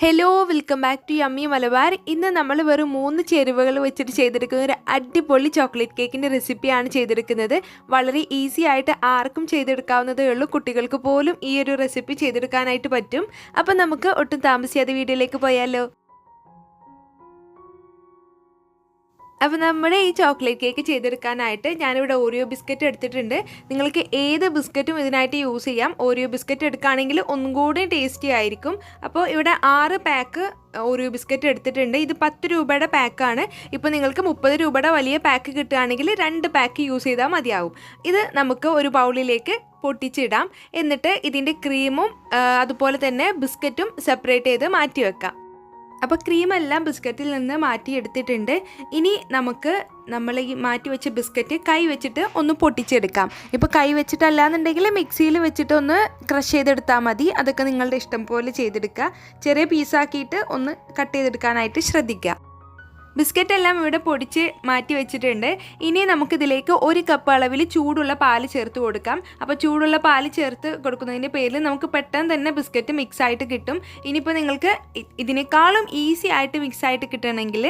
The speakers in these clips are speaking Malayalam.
Hello welcome back to yummy Malabar. ഇന്ന് നമ്മൾ വെറും 3 ചേരുവകൾ വെച്ചിട്ട് ചെയ്തെടുക്കുന്ന ഒരു അടിപൊളി ചോക്ലേറ്റ് കേക്കിൻ്റെ റെസിപ്പിയാണ് ചെയ്തെടുക്കുന്നത്. വളരെ ഈസി ആയിട്ട് ആർക്കും ചെയ്തെടുക്കാവുന്നതേ ഉള്ളൂ. കുട്ടികൾക്ക് പോലും ഈ ഒരു റെസിപ്പി ചെയ്തെടുക്കാനായിട്ട് പറ്റും. അപ്പം നമുക്ക് ഒട്ടും താമസിയാതെ വീഡിയോയിലേക്ക് പോയാലോ. അപ്പോൾ നമ്മുടെ ഈ ചോക്ലേറ്റ് കേക്ക് ചെയ്തെടുക്കാനായിട്ട് ഞാനിവിടെ ഓറിയോ ബിസ്ക്കറ്റ് എടുത്തിട്ടുണ്ട്. നിങ്ങൾക്ക് ഏത് ബിസ്ക്കറ്റും ഇതിനായിട്ട് യൂസ് ചെയ്യാം. ഓറിയോ ബിസ്ക്കറ്റ് എടുക്കുകയാണെങ്കിൽ ഒന്നും കൂടി ടേസ്റ്റി ആയിരിക്കും. അപ്പോൾ ഇവിടെ 6 പാക്ക് ഓറിയോ ബിസ്ക്കറ്റ് എടുത്തിട്ടുണ്ട്. ഇത് 10 രൂപയുടെ പാക്കാണ്. ഇപ്പോൾ നിങ്ങൾക്ക് 30 രൂപയുടെ വലിയ പാക്ക് കിട്ടുകയാണെങ്കിൽ 2 പാക്ക് യൂസ് ചെയ്താൽ മതിയാവും. ഇത് നമുക്ക് ഒരു ബൗളിലേക്ക് പൊട്ടിച്ചിടാം. എന്നിട്ട് ഇതിൻ്റെ ക്രീമും അതുപോലെ തന്നെ ബിസ്ക്കറ്റും സെപ്പറേറ്റ് ചെയ്ത് മാറ്റി വെക്കാം. അപ്പോൾ ക്രീമെല്ലാം ബിസ്ക്കറ്റിൽ നിന്ന് മാറ്റിയെടുത്തിട്ടുണ്ട്. ഇനി നമുക്ക് നമ്മൾ ഈ മാറ്റി വെച്ച ബിസ്ക്കറ്റ് കൈ വെച്ചിട്ട് ഒന്ന് പൊട്ടിച്ചെടുക്കാം. ഇപ്പോൾ കൈ വെച്ചിട്ടല്ലാന്നുണ്ടെങ്കിൽ മിക്സിയിൽ വെച്ചിട്ട് ഒന്ന് ക്രഷ് ചെയ്തെടുത്താൽ മതി. അതൊക്കെ നിങ്ങളുടെ ഇഷ്ടം പോലെ ചെയ്തെടുക്കുക. ചെറിയ പീസാക്കിയിട്ട് ഒന്ന് കട്ട് ചെയ്തെടുക്കാനായിട്ട് ശ്രദ്ധിക്കുക. ബിസ്ക്കറ്റ് എല്ലാം ഇവിടെ പൊടിച്ച് മാറ്റി വെച്ചിട്ടുണ്ട്. ഇനി നമുക്കിതിലേക്ക് 1 കപ്പ് അളവിൽ ചൂടുള്ള പാല് ചേർത്ത് കൊടുക്കാം. അപ്പോൾ ചൂടുള്ള പാല് ചേർത്ത് കൊടുക്കുന്നതിൻ്റെ പേരിൽ നമുക്ക് പെട്ടെന്ന് തന്നെ ബിസ്ക്കറ്റ് മിക്സ് ആയിട്ട് കിട്ടും. ഇനിയിപ്പോൾ നിങ്ങൾക്ക് ഇതിനേക്കാളും ഈസി ആയിട്ട് മിക്സ് ആയിട്ട് കിട്ടണമെങ്കിൽ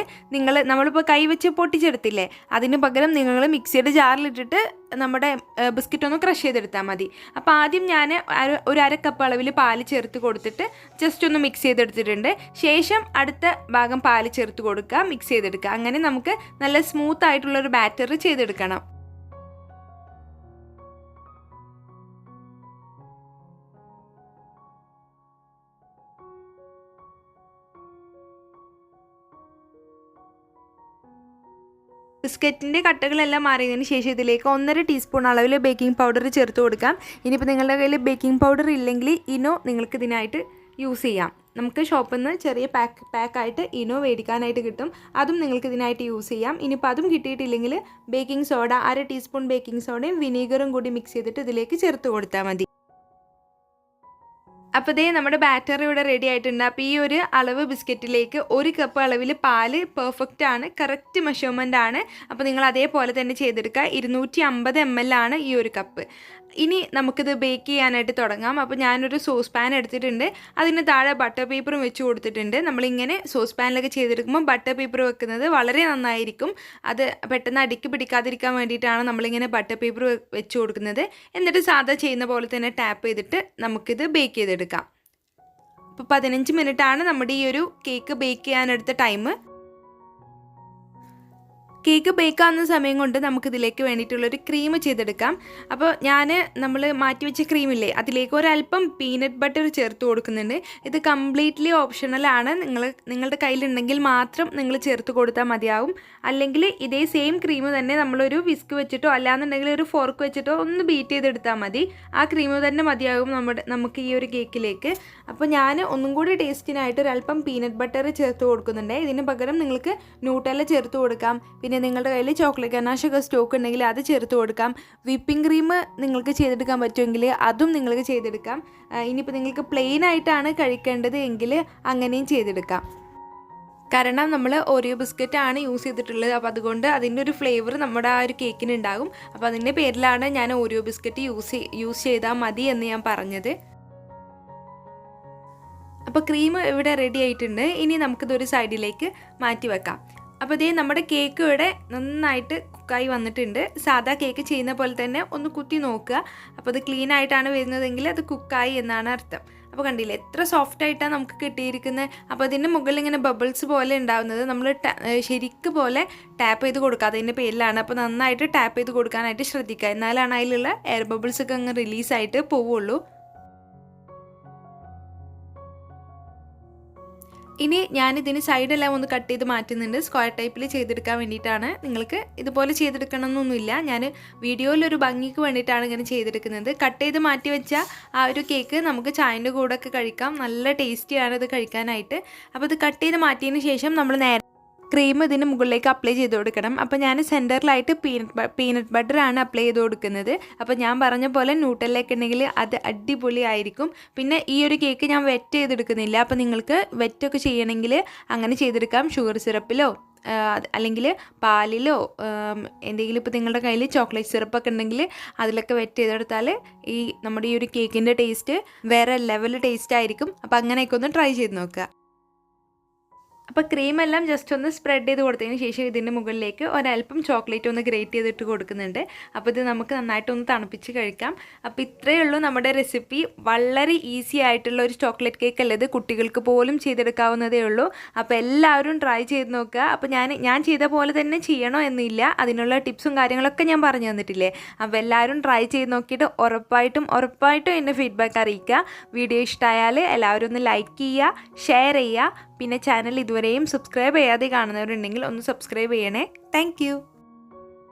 നമ്മളിപ്പോൾ കൈ വെച്ച് പൊട്ടിച്ചെടുത്തില്ലേ, അതിന് പകരം നിങ്ങൾ മിക്സിയുടെ ജാറിലിട്ടിട്ട് നമ്മുടെ ബിസ്ക്കറ്റ് ഒന്ന് ക്രഷ് ചെയ്തെടുത്താൽ മതി. അപ്പോൾ ആദ്യം ഞാൻ ഒരു 1/2 കപ്പ് അളവിൽ പാല് ചേർത്ത് കൊടുത്തിട്ട് ജസ്റ്റ് ഒന്ന് മിക്സ് ചെയ്തെടുത്തിട്ടുണ്ട്. ശേഷം അടുത്ത ഭാഗം പാല് ചേർത്ത് കൊടുക്കുക, മിക്സ് ചെയ്തെടുക്കുക. അങ്ങനെ നമുക്ക് നല്ല സ്മൂത്ത് ആയിട്ടുള്ളൊരു ബാറ്റർ ചെയ്തെടുക്കണം. ബിസ്ക്കറ്റിൻ്റെ കട്ടകളെല്ലാം മാറിയതിന് ശേഷം ഇതിലേക്ക് 1.5 ടീസ്പൂൺ അളവിൽ ബേക്കിംഗ് പൗഡർ ചേർത്ത് കൊടുക്കാം. ഇനിയിപ്പോൾ നിങ്ങളുടെ കയ്യിൽ ബേക്കിംഗ് പൗഡർ ഇല്ലെങ്കിൽ ഇനോ നിങ്ങൾക്ക് ഇതിനായിട്ട് യൂസ് ചെയ്യാം. നമുക്ക് ഷോപ്പിൽ നിന്ന് ചെറിയ പാക്കായിട്ട് ഇനോ മേടിക്കാനായിട്ട് കിട്ടും. അതും നിങ്ങൾക്ക് ഇതിനായിട്ട് യൂസ് ചെയ്യാം. ഇനിയിപ്പോൾ അതും കിട്ടിയിട്ടില്ലെങ്കിൽ ബേക്കിംഗ് സോഡ 1/2 ടീസ്പൂൺ ബേക്കിംഗ് സോഡയും വിനീഗറും കൂടി മിക്സ് ചെയ്തിട്ട് ഇതിലേക്ക് ചേർത്ത് കൊടുത്താൽ മതി. അപ്പോൾ ദേ നമ്മുടെ ബാറ്റർ ഇവിടെ റെഡി ആയിട്ടുണ്ട്. അപ്പോൾ ഈ ഒരു അളവ് ബിസ്ക്കറ്റിലേക്ക് 1 കപ്പ് അളവിൽ പാല് പെർഫെക്റ്റ് ആണ്, കറക്റ്റ് മെഷർമെൻ്റ് ആണ്. അപ്പോൾ നിങ്ങൾ അതേപോലെ തന്നെ ചെയ്തെടുക്കുക. 250 ml ആണ് ഈ ഒരു കപ്പ്. ഇനി നമുക്കിത് ബേക്ക് ചെയ്യാനായിട്ട് തുടങ്ങാം. അപ്പോൾ ഞാനൊരു സോസ് പാൻ എടുത്തിട്ടുണ്ട്. അതിന് താഴെ ബട്ടർ പേപ്പറും വെച്ച് കൊടുത്തിട്ടുണ്ട്. നമ്മളിങ്ങനെ സോസ് പാനിലൊക്കെ ചെയ്തെടുക്കുമ്പോൾ ബട്ടർ പേപ്പർ വെക്കുന്നത് വളരെ നന്നായിരിക്കും. അത് പെട്ടെന്ന് അടിക്ക് പിടിക്കാതിരിക്കാൻ വേണ്ടിയിട്ടാണ് നമ്മളിങ്ങനെ ബട്ടർ പേപ്പർ വെച്ച് കൊടുക്കുന്നത്. എന്നിട്ട് സാധാ ചെയ്യുന്ന പോലെ തന്നെ ടാപ്പ് ചെയ്തിട്ട് നമുക്കിത് ബേക്ക് ചെയ്തെടുക്കാം. അപ്പോൾ 15 മിനിറ്റാണ് നമ്മുടെ ഈ ഒരു കേക്ക് ബേക്ക് ചെയ്യാനെടുത്ത ടൈം. കേക്ക് ബേക്കാവുന്ന സമയം കൊണ്ട് നമുക്കിതിലേക്ക് വേണ്ടിയിട്ടുള്ളൊരു ക്രീം ചെയ്തെടുക്കാം. അപ്പോൾ നമ്മൾ മാറ്റി വെച്ച ക്രീമില്ലേ, അതിലേക്ക് ഒരല്പം പീനട്ട് ബട്ടർ ചേർത്ത് കൊടുക്കുന്നുണ്ട്. ഇത് കംപ്ലീറ്റ്ലി ഓപ്ഷണലാണ്. നിങ്ങളുടെ കയ്യിലുണ്ടെങ്കിൽ മാത്രം നിങ്ങൾ ചേർത്ത് കൊടുത്താൽ മതിയാവും. അല്ലെങ്കിൽ ഇതേ സെയിം ക്രീം തന്നെ നമ്മളൊരു വിസ്ക് വെച്ചിട്ടോ അല്ലാന്നുണ്ടെങ്കിൽ ഒരു ഫോർക്ക് വെച്ചിട്ടോ ഒന്ന് ബീറ്റ് ചെയ്തെടുത്താൽ മതി. ആ ക്രീം തന്നെ മതിയാകും നമുക്ക് ഈ ഒരു കേക്കിലേക്ക്. അപ്പോൾ ഞാൻ ഒന്നും കൂടി ടേസ്റ്റിനായിട്ട് ഒരല്പം പീനട്ട് ബട്ടർ ചേർത്ത് കൊടുക്കുന്നുണ്ട്. ഇതിന് പകരം നിങ്ങൾക്ക് ന്യൂട്ടെല്ല ചേർത്ത് കൊടുക്കാം. പിന്നെ നിങ്ങളുടെ കയ്യിൽ ചോക്ലേറ്റ് ഗനാഷൊക്കെ സ്റ്റോക്ക് ഉണ്ടെങ്കിൽ അത് ചേർത്ത് കൊടുക്കാം. വിപ്പിംഗ് ക്രീം നിങ്ങൾക്ക് ചെയ്തെടുക്കാൻ പറ്റുമെങ്കിൽ അതും നിങ്ങൾക്ക് ചെയ്തെടുക്കാം. ഇനിയിപ്പോൾ നിങ്ങൾക്ക് പ്ലെയിൻ ആയിട്ടാണ് കഴിക്കേണ്ടത് എങ്കിൽ അങ്ങനെയും ചെയ്തെടുക്കാം. കാരണം നമ്മൾ ഓറിയോ ബിസ്ക്കറ്റാണ് യൂസ് ചെയ്തിട്ടുള്ളത്. അപ്പോൾ അതുകൊണ്ട് അതിൻ്റെ ഒരു ഫ്ലേവർ നമ്മുടെ ആ ഒരു കേക്കിന് ഉണ്ടാകും. അപ്പോൾ അതിൻ്റെ പേരിലാണ് ഞാൻ ഓറിയോ ബിസ്ക്കറ്റ് യൂസ് ചെയ്താൽ മതി എന്ന് ഞാൻ പറഞ്ഞത്. അപ്പോൾ ക്രീം ഇവിടെ റെഡി ആയിട്ടുണ്ട്. ഇനി നമുക്കിതൊരു സൈഡിലേക്ക് മാറ്റി വെക്കാം. അപ്പോൾ ഇതേ നമ്മുടെ കേക്ക് ഇവിടെ നന്നായിട്ട് കുക്കായി വന്നിട്ടുണ്ട്. സാധാ കേക്ക് ചെയ്യുന്ന പോലെ തന്നെ ഒന്ന് കുത്തി നോക്കുക. അപ്പോൾ അത് ക്ലീൻ ആയിട്ടാണ് വരുന്നതെങ്കിൽ അത് കുക്കായി എന്നാണ് അർത്ഥം. അപ്പോൾ കണ്ടില്ലേ എത്ര സോഫ്റ്റ് ആയിട്ടാണ് നമുക്ക് കിട്ടിയിരിക്കുന്നത്. അപ്പോൾ അതിൻ്റെ മുകളിൽ ഇങ്ങനെ ബബിൾസ് പോലെ ഉണ്ടാകുന്നത് നമ്മൾ ശരിക്ക് പോലെ ടാപ്പ് ചെയ്ത് കൊടുക്കുക. അതിൻ്റെ പേരിലാണ്. അപ്പോൾ നന്നായിട്ട് ടാപ്പ് ചെയ്ത് കൊടുക്കാനായിട്ട് ശ്രദ്ധിക്കുക. എന്നാലാണ് അതിലുള്ള എയർ ബബിൾസൊക്കെ അങ്ങ് റിലീസായിട്ട് പോവുള്ളൂ. ഇനി ഞാനിതിന് സൈഡെല്ലാം ഒന്ന് കട്ട് ചെയ്ത് മാറ്റുന്നുണ്ട്. സ്ക്വയർ ടൈപ്പിൽ ചെയ്തെടുക്കാൻ വേണ്ടിയിട്ടാണ്. നിങ്ങൾക്ക് ഇതുപോലെ ചെയ്തെടുക്കണം എന്നൊന്നുമില്ല. ഞാൻ വീഡിയോയിലൊരു ഭംഗിക്ക് വേണ്ടിയിട്ടാണ് ഇങ്ങനെ ചെയ്തെടുക്കുന്നത്. കട്ട് ചെയ്ത് മാറ്റി വെച്ച ആ ഒരു കേക്ക് നമുക്ക് ചായൻ്റെ കൂടെ ഒക്കെ കഴിക്കാം. നല്ല ടേസ്റ്റിയാണ് ഇത് കഴിക്കാനായിട്ട്. അപ്പോൾ ഇത് കട്ട് ചെയ്ത് മാറ്റിയതിന് ശേഷം നമ്മൾ നേരെ ക്രീം ഇതിന് മുകളിലേക്ക് അപ്ലൈ ചെയ്ത് കൊടുക്കണം. അപ്പോൾ ഞാൻ സെൻറ്ററിലായിട്ട് പീനട്ട് ബട്ടറാണ് അപ്ലൈ ചെയ്ത് കൊടുക്കുന്നത്. അപ്പോൾ ഞാൻ പറഞ്ഞ പോലെ ന്യൂട്ടെല്ലൊക്കെ ഉണ്ടെങ്കിൽ അത് അടിപൊളി ആയിരിക്കും. പിന്നെ ഈ ഒരു കേക്ക് ഞാൻ വെറ്റ് ചെയ്തെടുക്കുന്നില്ല. അപ്പോൾ നിങ്ങൾക്ക് വെറ്റൊക്കെ ചെയ്യണമെങ്കിൽ അങ്ങനെ ചെയ്തെടുക്കാം. ഷുഗർ സിറപ്പിലോ അല്ലെങ്കിൽ പാലിലോ എന്തെങ്കിലും ഇപ്പോൾ നിങ്ങളുടെ കയ്യിൽ ചോക്ലേറ്റ് സിറപ്പൊക്കെ ഉണ്ടെങ്കിൽ അതിലൊക്കെ വെറ്റ് ചെയ്തെടുത്താൽ നമ്മുടെ ഈ ഒരു കേക്കിൻ്റെ ടേസ്റ്റ് വേറെ ലെവൽ ടേസ്റ്റ് ആയിരിക്കും. അപ്പോൾ അങ്ങനെയൊക്കെ ഒന്ന് ട്രൈ ചെയ്ത് നോക്കുക. അപ്പോൾ ക്രീമെല്ലാം ജസ്റ്റ് ഒന്ന് സ്പ്രെഡ് ചെയ്ത് കൊടുത്തതിന് ശേഷം ഇതിൻ്റെ മുകളിലേക്ക് ഒരല്പം ചോക്ലേറ്റ് ഒന്ന് ഗ്രേറ്റ് ചെയ്തിട്ട് കൊടുക്കുന്നുണ്ട്. അപ്പോൾ ഇത് നമുക്ക് നന്നായിട്ടൊന്ന് തണുപ്പിച്ച് കഴിക്കാം. അപ്പോൾ ഇത്രയേ ഉള്ളൂ നമ്മുടെ റെസിപ്പി. വളരെ ഈസി ആയിട്ടുള്ള ഒരു ചോക്ലേറ്റ് കേക്ക് അല്ലേ ഇത്, കുട്ടികൾക്ക് പോലും ചെയ്തെടുക്കാവുന്നതേ ഉള്ളൂ. അപ്പോൾ എല്ലാവരും ട്രൈ ചെയ്ത് നോക്കുക. അപ്പോൾ ഞാൻ ചെയ്ത പോലെ തന്നെ ചെയ്യണോ എന്നില്ല, അതിനുള്ള ടിപ്സും കാര്യങ്ങളൊക്കെ ഞാൻ പറഞ്ഞു തന്നിട്ടില്ലേ. അപ്പോൾ എല്ലാവരും ട്രൈ ചെയ്ത് നോക്കിയിട്ട് ഉറപ്പായിട്ടും എന്നെ ഫീഡ്ബാക്ക് അറിയിക്കുക. വീഡിയോ ഇഷ്ടമായാൽ എല്ലാവരും ഒന്ന് ലൈക്ക് ചെയ്യുക, ഷെയർ ചെയ്യുക. പിന്നെ ചാനൽ ഇതുവരെയും സബ്സ്ക്രൈബ് ചെയ്യാതെ കാണുന്നവരുണ്ടെങ്കിൽ ഒന്ന് സബ്സ്ക്രൈബ് ചെയ്യണേ. താങ്ക്